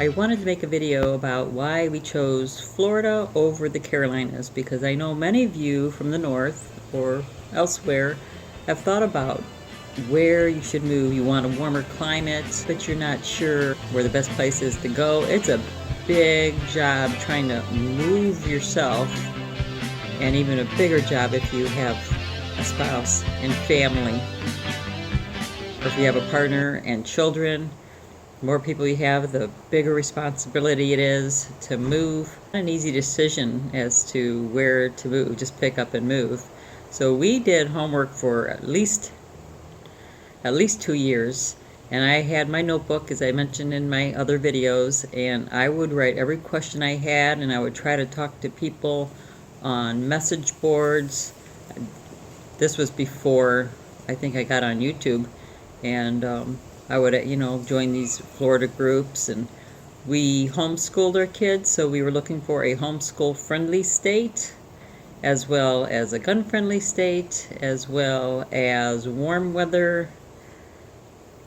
I wanted to make a video about why we chose Florida over the Carolinas, because I know many of you from the north or elsewhere have thought about where you should move. You want a warmer climate, but you're not sure where the best place is to go. It's a big job trying to move yourself, and even a bigger job if you have a spouse and family, or if you have a partner and children. The more people you have, the bigger responsibility it is to move. Not an easy decision as to where to move, just pick up and move. So we did homework for at least 2 years, and I had my notebook, as I mentioned in my other videos, and I would write every question I had, and I would try to talk to people on message boards. This was before I think I got on YouTube, and I would, join these Florida groups, and we homeschooled our kids, so we were looking for a homeschool-friendly state, as well as a gun-friendly state, as well as warm weather,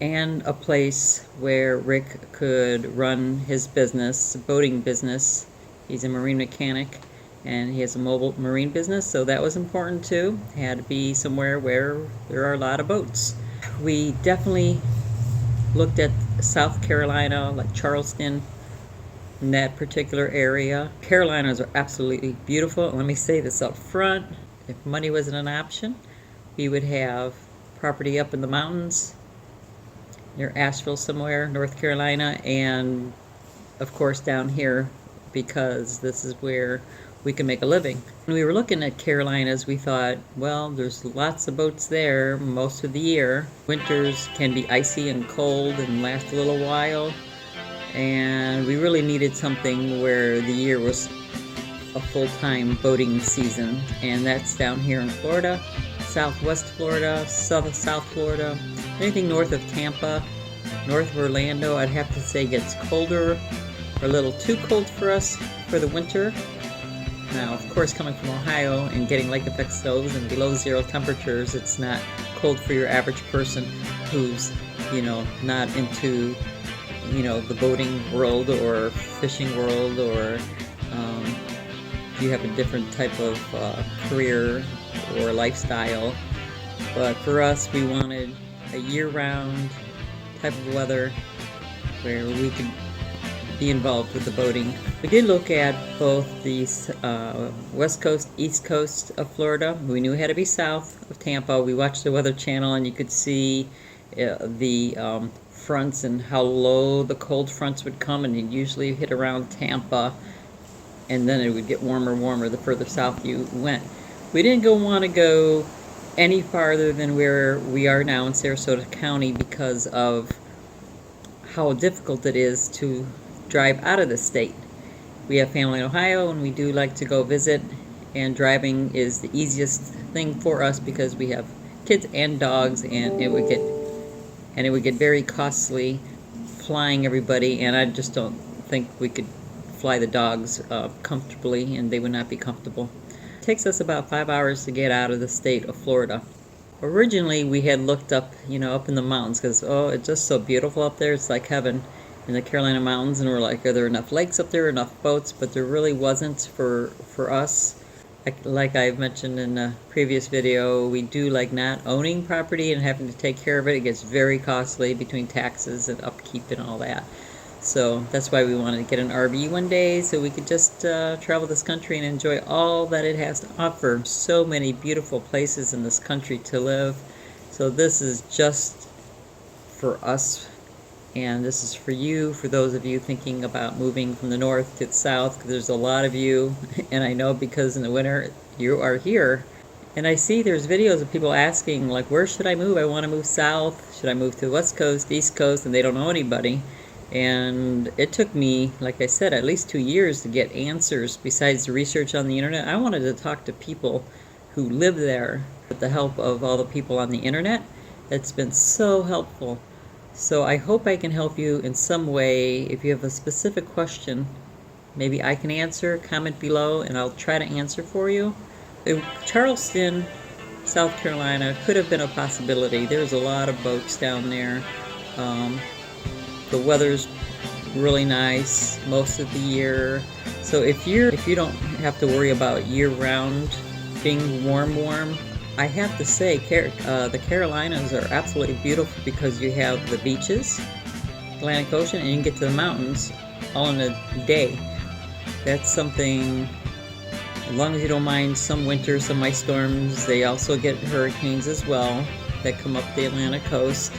and a place where Rick could run his business, boating business. He's a marine mechanic, and he has a mobile marine business, so that was important too. Had to be somewhere where there are a lot of boats. We definitely looked at South Carolina, like Charleston, in that particular area. Carolinas are absolutely beautiful. Let me say this up front. If money wasn't an option, we would have property up in the mountains near Asheville somewhere, North Carolina, and of course down here, because this is where we can make a living. When we were looking at Carolinas, we thought, well, there's lots of boats there most of the year. Winters can be icy and cold and last a little while, and we really needed something where the year was a full-time boating season, and that's down here in Florida, Southwest Florida, South Florida. Anything north of Tampa, north of Orlando, I'd have to say gets colder, or a little too cold for us for the winter. Now, of course, coming from Ohio and getting lake effect stoves and below zero temperatures, it's not cold for your average person who's, not into, the boating world or fishing world, or you have a different type of career or lifestyle. But for us, we wanted a year-round type of weather where we could be involved with the boating. We did look at both the west coast, east coast of Florida. We knew it had to be south of Tampa. We watched the Weather Channel, and you could see the fronts and how low the cold fronts would come, and you'd usually hit around Tampa, and then it would get warmer the further south you went. We didn't want to go any farther than where we are now in Sarasota County because of how difficult it is to drive out of the state. We have family in Ohio, and we do like to go visit, and driving is the easiest thing for us because we have kids and dogs, and it would get very costly flying everybody, and I just don't think we could fly the dogs comfortably, and they would not be comfortable. It takes us about 5 hours to get out of the state of Florida. Originally, we had looked up, up in the mountains, because it's just so beautiful up there. It's like heaven in the Carolina mountains, and we're like, are there enough lakes up there, enough boats? But there really wasn't for us. Like I've mentioned in a previous video, we do like not owning property and having to take care of it. It gets very costly between taxes and upkeep and all that. So that's why we wanted to get an RV one day, so we could just travel this country and enjoy all that it has to offer. So many beautiful places in this country to live. So this is just for us, and this is for you, for those of you thinking about moving from the north to the south, because there's a lot of you, and I know because in the winter you are here. And I see there's videos of people asking, like, where should I move? I want to move south. Should I move to the west coast, east coast? And they don't know anybody. And it took me, like I said, at least 2 years to get answers besides the research on the internet. I wanted to talk to people who live there. With the help of all the people on the internet, it's been so helpful. So I hope I can help you in some way. If you have a specific question, maybe I can answer. Comment below, and I'll try to answer for you. Charleston, South Carolina could have been a possibility. There's a lot of boats down there. The weather's really nice most of the year. So if you don't have to worry about year-round being warm, I have to say the Carolinas are absolutely beautiful because you have the beaches, Atlantic Ocean, and you can get to the mountains all in a day. That's something, as long as you don't mind some winter, some ice storms. They also get hurricanes as well that come up the Atlantic coast.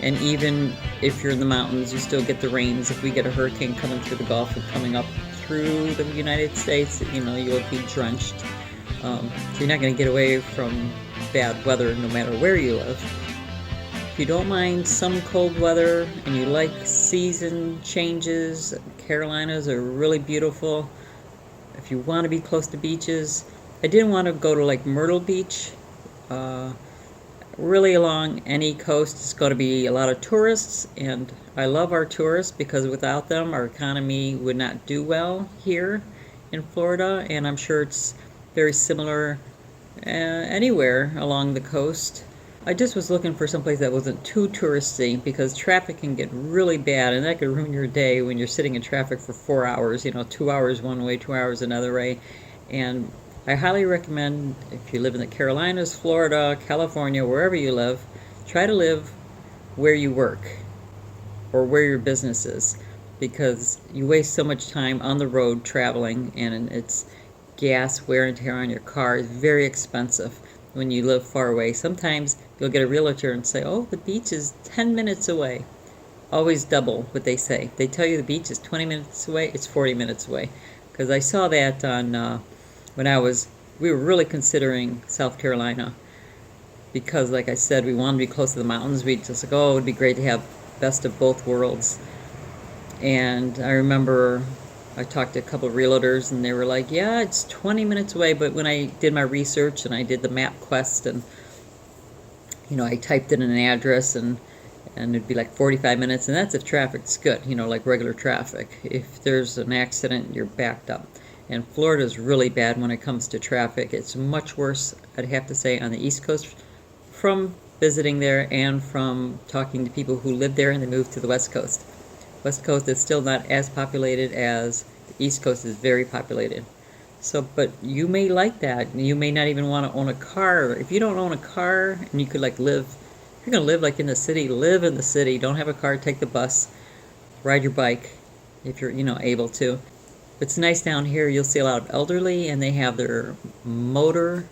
And even if you're in the mountains, you still get the rains. If we get a hurricane coming through the Gulf or coming up through the United States, you'll be drenched. So you're not going to get away from bad weather no matter where you live. If you don't mind some cold weather and you like season changes, Carolinas are really beautiful. If you want to be close to beaches, I didn't want to go to like Myrtle Beach. Really along any coast is going to be a lot of tourists, and I love our tourists because without them our economy would not do well here in Florida, and I'm sure it's very similar anywhere along the coast. I just was looking for someplace that wasn't too touristy because traffic can get really bad, and that could ruin your day when you're sitting in traffic for 4 hours, 2 hours one way, 2 hours another way. And I highly recommend, if you live in the Carolinas, Florida, California, wherever you live, try to live where you work or where your business is, because you waste so much time on the road traveling, and it's gas, wear and tear on your car is very expensive when you live far away. Sometimes you'll get a realtor and say, oh, the beach is 10 minutes away. Always double what they say. They tell you the beach is 20 minutes away, it's 40 minutes away. Because I saw that on when we were really considering South Carolina, because like I said, we wanted to be close to the mountains. We just like, oh, it would be great to have best of both worlds. And I remember I talked to a couple of realtors and they were like, yeah, it's 20 minutes away. But when I did my research and I did the MapQuest and I typed in an address and it'd be like 45 minutes, and that's if traffic's good, like regular traffic. If there's an accident, you're backed up. And Florida's really bad when it comes to traffic. It's much worse, I'd have to say, on the East Coast from visiting there and from talking to people who live there and they moved to the West Coast. West Coast is still not as populated as the East Coast is very populated. So, but you may like that. You may not even want to own a car. If you don't own a car and you could like live, if you're going to live like in the city, live in the city. Don't have a car, take the bus, ride your bike if you're, able to. It's nice down here. You'll see a lot of elderly, and they have their motor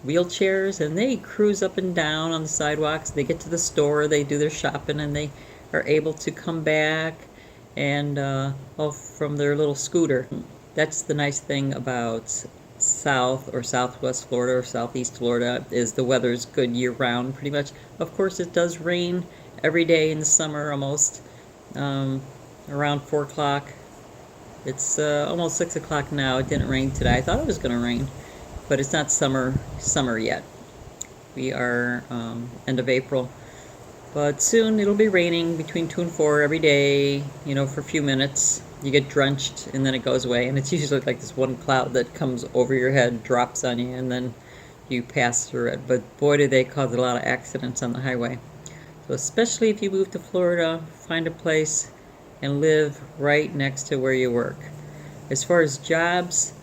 wheelchairs, and they cruise up and down on the sidewalks. They get to the store, they do their shopping, and they are able to come back and from their little scooter. That's the nice thing about South or Southwest Florida or Southeast Florida, is the weather's good year-round pretty much. Of course, it does rain every day in the summer almost, around 4 o'clock. It's almost 6 o'clock now. It didn't rain today. I thought it was going to rain, but it's not summer yet. We are end of April, but soon it'll be raining between 2 and 4 every day, for a few minutes. You get drenched and then it goes away, and it's usually like this one cloud that comes over your head, drops on you, and then you pass through it. But boy, do they cause a lot of accidents on the highway. So especially if you move to Florida, find a place and live right next to where you work. As far as jobs,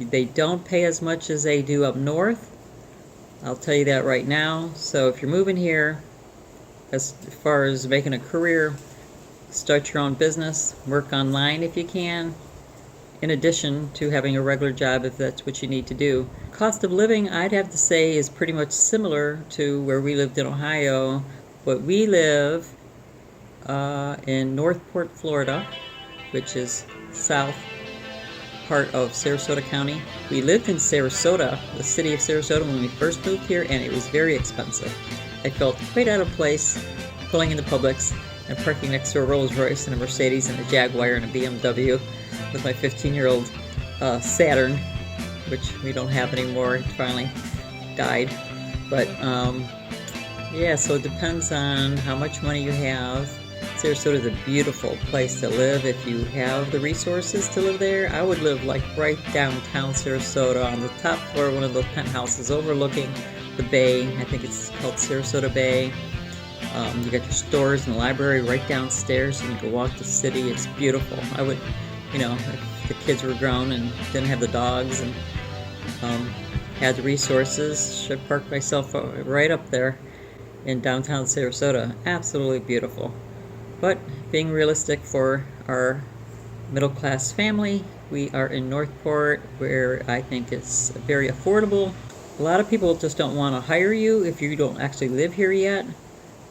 they don't pay as much as they do up north. I'll tell you that right now. So if you're moving here, as far as making a career, start your own business, work online if you can, in addition to having a regular job if that's what you need to do. Cost of living, I'd have to say, is pretty much similar to where we lived in Ohio. But we live in Northport, Florida, which is south part of Sarasota County. We lived in Sarasota, the city of Sarasota, when we first moved here, and it was very expensive. I felt quite out of place pulling into Publix and parking next to a Rolls Royce and a Mercedes and a Jaguar and a BMW with my 15-year-old Saturn, which we don't have anymore. It finally died. But yeah, so it depends on how much money you have. Sarasota is a beautiful place to live if you have the resources to live there. I would live like right downtown Sarasota on the top floor of one of those penthouses overlooking the bay. I think it's called Sarasota Bay. You got your stores and the library right downstairs, and you can walk the city. It's beautiful. I would, if the kids were grown and didn't have the dogs and had the resources, should park myself right up there in downtown Sarasota. Absolutely beautiful. But being realistic for our middle class family, we are in Northport, where I think it's very affordable. A lot of people just don't want to hire you if you don't actually live here yet.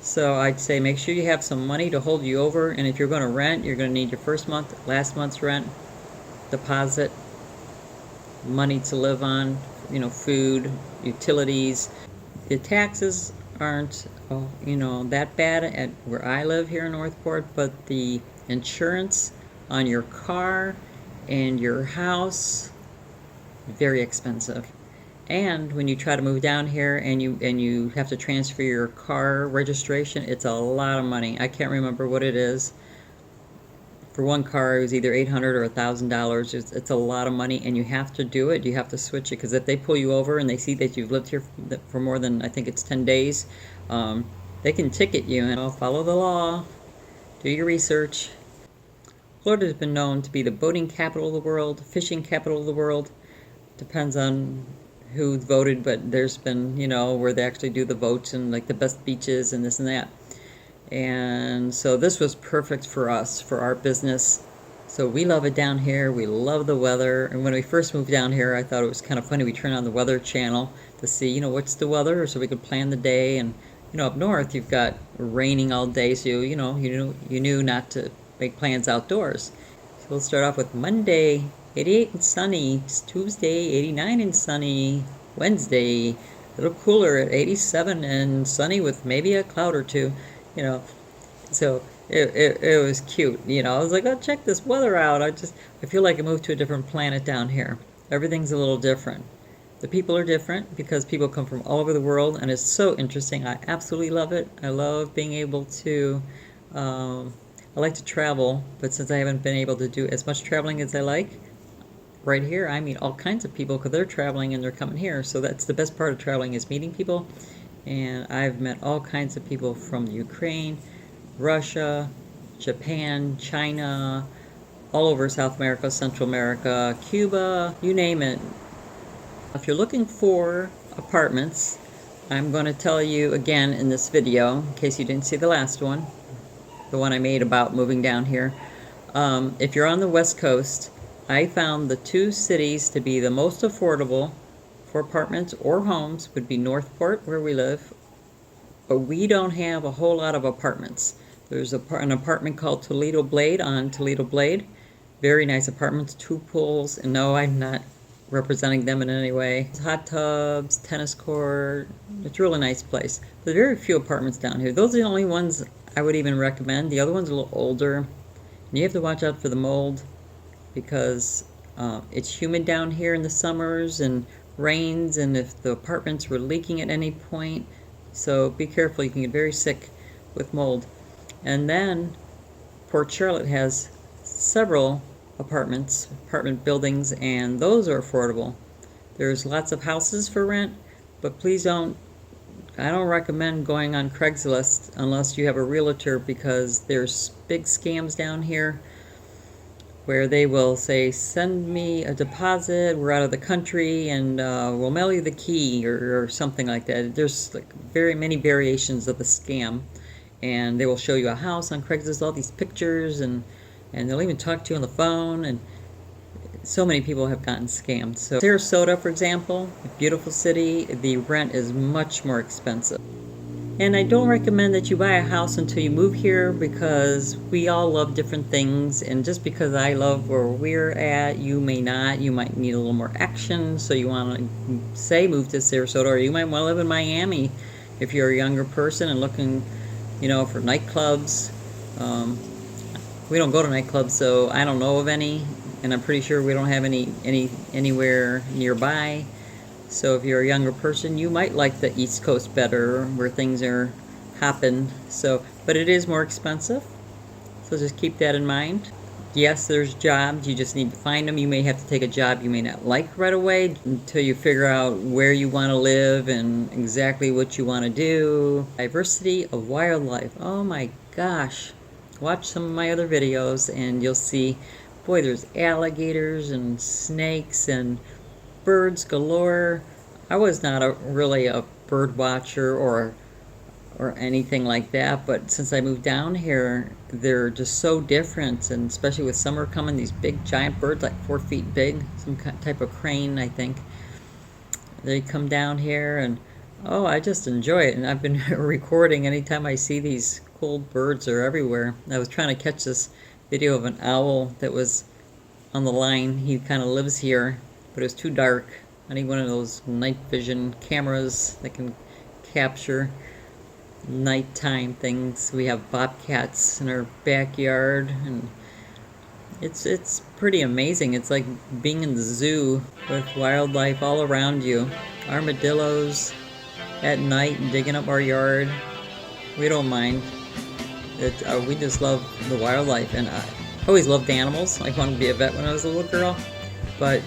So I'd say make sure you have some money to hold you over, and if you're going to rent, you're going to need your first month, last month's rent, deposit, money to live on, food, utilities. The taxes aren't, that bad at where I live here in Northport, but the insurance on your car and your house, very expensive. And when you try to move down here and you have to transfer your car registration, it's a lot of money. I can't remember what it is. For one car, it was either $800 or $1,000. It's a lot of money, and you have to do it. You have to switch it, because if they pull you over and they see that you've lived here for more than, I think it's 10 days, they can ticket you. And follow the law, do your research. Florida has been known to be the boating capital of the world, fishing capital of the world. Depends on who voted, but there's been, where they actually do the votes and like the best beaches and this and that. And so this was perfect for us, for our business. So we love it down here. We love the weather. And when we first moved down here, I thought it was kind of funny. We turned on the weather channel to see, what's the weather, so we could plan the day. And, up north, you've got raining all day, so, you knew not to make plans outdoors. So we'll start off with Monday, 88 and sunny. Tuesday, 89 and sunny. Wednesday, a little cooler at 87 and sunny with maybe a cloud or two. So it was cute. I was like, oh, check this weather out. I feel like I moved to a different planet down here. Everything's a little different. The people are different because people come from all over the world, and it's so interesting. I absolutely love it. I love being able to, I like to travel, but since I haven't been able to do as much traveling as I like, right here I meet all kinds of people because they're traveling and they're coming here. So that's the best part of traveling, is meeting people. And I've met all kinds of people from Ukraine, Russia, Japan, China, all over South America, Central America, Cuba, you name it. If you're looking for apartments, I'm going to tell you again in this video, in case you didn't see the last one, the one I made about moving down here. If you're on the West Coast, I found the two cities to be the most affordable for apartments or homes would be Northport, where we live, but we don't have a whole lot of apartments. There's an apartment called Toledo Blade on Toledo Blade. Very nice apartments, 2 pools, and no, I'm not representing them in any way. Hot tubs, tennis court, it's a really nice place. There's very few apartments down here. Those are the only ones I would even recommend. The other ones are a little older, and you have to watch out for the mold, because it's humid down here in the summers and rains, and if the apartments were leaking at any point, so be careful. You can get very sick with mold. And then Port Charlotte has several apartment buildings, and those are affordable. There's lots of houses for rent, but please I don't recommend going on Craigslist unless you have a realtor, because there's big scams down here where they will say, send me a deposit, we're out of the country, and we'll mail you the key, or something like that. There's like very many variations of the scam, and they will show you a house on Craigslist, all these pictures, and they'll even talk to you on the phone, and so many people have gotten scammed. So Sarasota, for example, a beautiful city, the rent is much more expensive. And I don't recommend that you buy a house until you move here, because we all love different things, and just because I love where we're at, you may not. You might need a little more action, so you want to say move to Sarasota, or you might want to live in Miami if you're a younger person and looking, for nightclubs. We don't go to nightclubs, so I don't know of any, and I'm pretty sure we don't have anywhere nearby. So if you're a younger person, you might like the East Coast better, where things are hopping. But it is more expensive, so just keep that in mind. Yes, there's jobs. You just need to find them. You may have to take a job you may not like right away until you figure out where you want to live and exactly what you want to do. Diversity of wildlife. Oh my gosh. Watch some of my other videos and you'll see, boy, there's alligators and snakes and birds galore. I was not really a bird watcher or anything like that, but since I moved down here, they're just so different, and especially with summer coming, these big giant birds, like 4 feet big, some type of crane, I think. They come down here, and oh, I just enjoy it, and I've been recording anytime I see these cool birds are everywhere. I was trying to catch this video of an owl that was on the line. He kind of lives here, but it was too dark. I need one of those night vision cameras that can capture nighttime things. We have bobcats in our backyard, and it's pretty amazing. It's like being in the zoo with wildlife all around you. Armadillos at night digging up our yard. We don't mind. We just love the wildlife, and I always loved animals. I wanted to be a vet when I was a little girl, but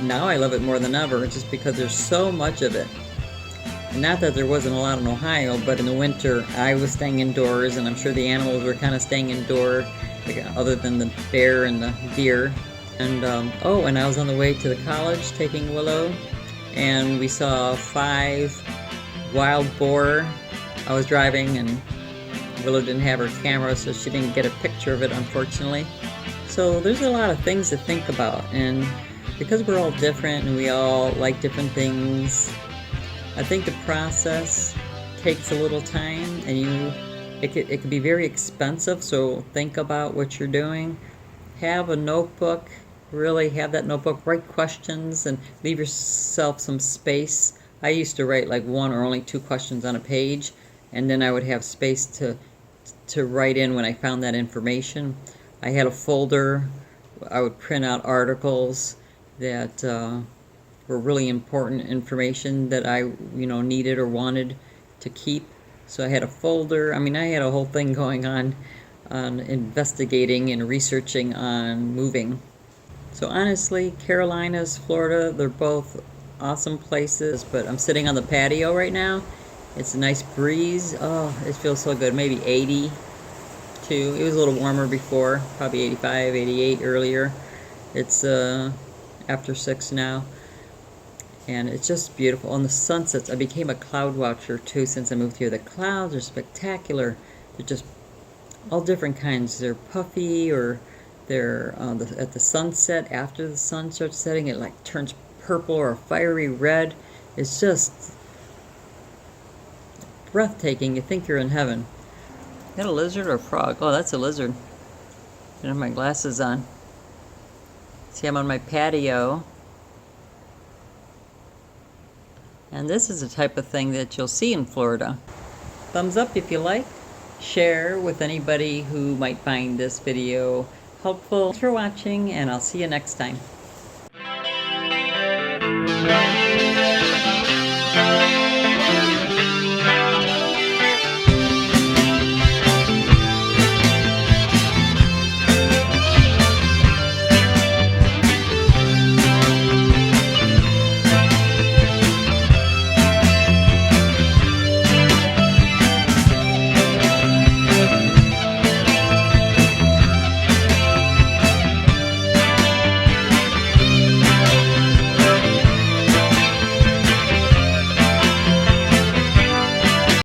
now I love it more than ever just because there's so much of it. Not that there wasn't a lot in Ohio, but in the winter I was staying indoors, and I'm sure the animals were kind of staying indoor, other than the bear and the deer. And oh, and I was on the way to the college taking Willow, and we saw 5 wild boar. I was driving, and Willow didn't have her camera, so she didn't get a picture of it, unfortunately. So there's a lot of things to think about, and because we're all different and we all like different things, I think the process takes a little time, and it could be very expensive, so think about what you're doing. Have a notebook, really have that notebook, write questions and leave yourself some space. I used to write like 1 or only 2 questions on a page, and then I would have space to write in when I found that information. I had a folder. I would print out articles that were really important information that I needed or wanted to keep. So I had a folder. I mean, I had a whole thing going on investigating and researching on moving. So honestly, Carolinas, Florida, they're both awesome places, but I'm sitting on the patio right now. It's a nice breeze. Oh, it feels so good. Maybe 82. It was a little warmer before, probably 85, 88 earlier. It's after 6 now. And it's just beautiful. And the sunsets, I became a cloud watcher too since I moved here. The clouds are spectacular. They're just all different kinds. They're puffy, or they're at the sunset, after the sun starts setting, it like turns purple or fiery red. It's just breathtaking. You think you're in heaven. Is that a lizard or a frog? Oh, that's a lizard. I don't have my glasses on. See, I'm on my patio. And this is the type of thing that you'll see in Florida. Thumbs up if you like. Share with anybody who might find this video helpful. Thanks for watching, and I'll see you next time.